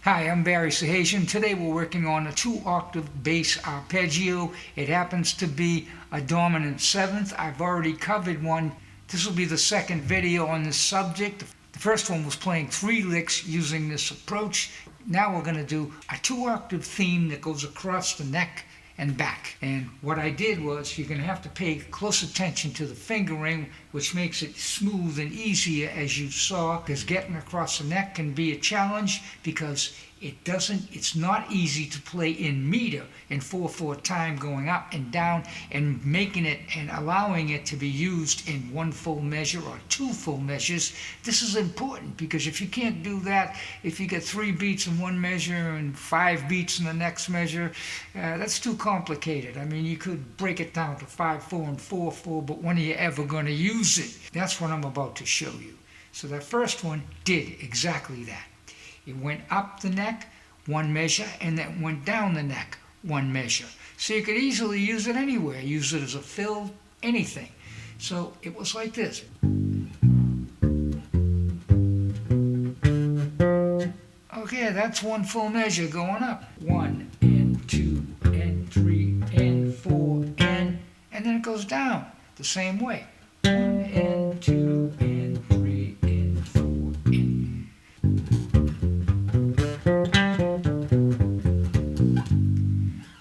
Hi, I'm Barry Sahajian. Today we're working on a 2-octave bass arpeggio. It happens to be a dominant 7th. I've already covered one. This will be the second video on this subject. The first one was playing 3 licks using this approach. Now we're going to do a 2-octave theme that goes across the neck and back. And what I did was, you're going to have to pay close attention to the fingering, which makes it smooth and easier, as you saw, because getting across the neck can be a challenge because it's not easy to play in meter in 4/4 time, going up and down and making it and allowing it to be used in 1 full measure or 2 full measures. This is important because if you can't do that, if you get 3 beats in 1 measure and 5 beats in the next measure, that's too complicated. I mean, you could break it down to 5/4 and 4/4, but when are you ever going to use it? That's what I'm about to show you. So that first one did exactly that. It went up the neck 1 measure and then went down the neck 1 measure. So you could easily use it anywhere. Use it as a fill, anything. So it was like this. Okay, that's 1 full measure going up. 1 and 2 and 3 and 4 and then it goes down the same way. 1 and 2 and 3 and 4 and.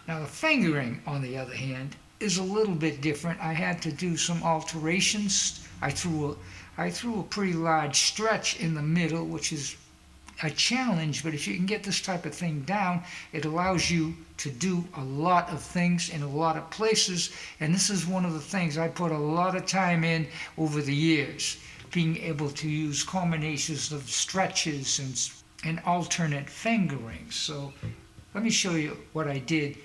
Now the fingering, on the other hand, is a little bit different. I had to do some alterations. I threw a pretty large stretch in the middle, which is a challenge, but if you can get this type of thing down, it allows you to do a lot of things in a lot of places, and this is one of the things I put a lot of time in over the years, being able to use combinations of stretches and alternate fingerings. So let me show you what I did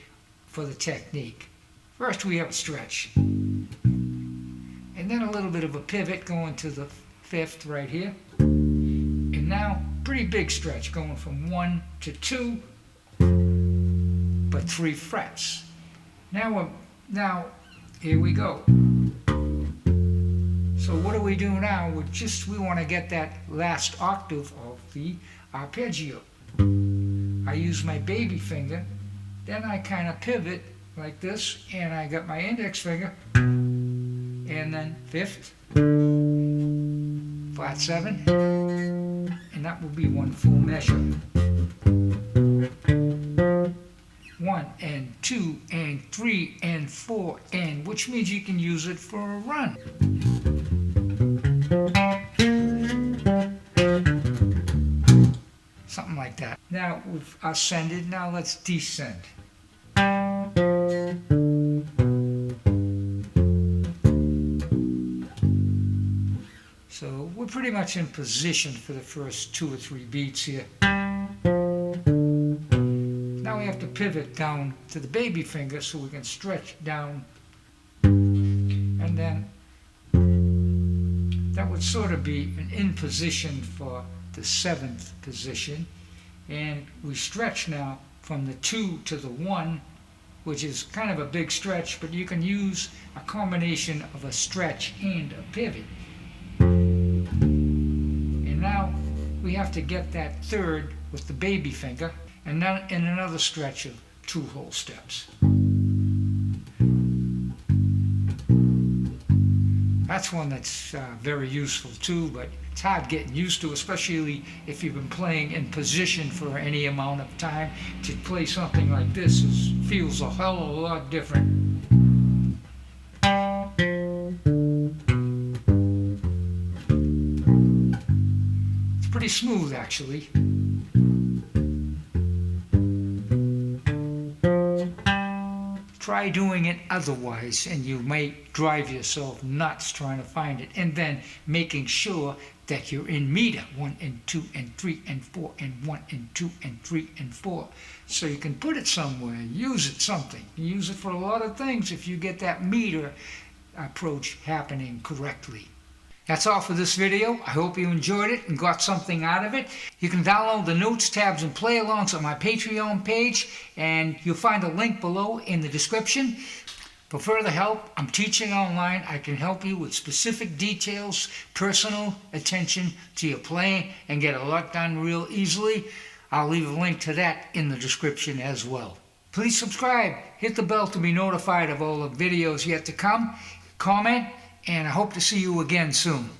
for the technique. First we have a stretch, and then a little bit of a pivot going to the 5th right here, and now pretty big stretch going from 1 to 2, but 3 frets. Now here we go. So what do we do now? We want to get that last octave of the arpeggio. I use my baby finger, then I kind of pivot like this, and I got my index finger, and then 5th, flat 7, and that will be 1 full measure. 1 and 2 and 3 and 4 and, which means you can use it for a run. Something like that. Now we've ascended, now let's descend. So we're pretty much in position for the first 2 or 3 beats here. Now we have to pivot down to the baby finger so we can stretch down, and then that would sort of be an in position for the 7th position, and we stretch now from the 2 to the 1, which is kind of a big stretch, but you can use a combination of a stretch and a pivot. And now we have to get that 3rd with the baby finger, and then in another stretch of 2 whole steps. That's one that's very useful too, but it's hard getting used to, especially if you've been playing in position for any amount of time. To play something like this feels a hell of a lot different. It's pretty smooth, actually. Try doing it otherwise, and you may drive yourself nuts trying to find it, and then making sure that you're in meter, 1 and 2 and 3 and 4 and 1 and 2 and 3 and 4, so you can put it somewhere, use it something. You use it for a lot of things if you get that meter approach happening correctly. That's all for this video. I hope you enjoyed it and got something out of it. You can download the notes, tabs, and play-alongs on my Patreon page, and you'll find a link below in the description. For further help, I'm teaching online. I can help you with specific details, personal attention to your playing, and get a lot done real easily. I'll leave a link to that in the description as well. Please subscribe, hit the bell to be notified of all the videos yet to come, comment, and I hope to see you again soon.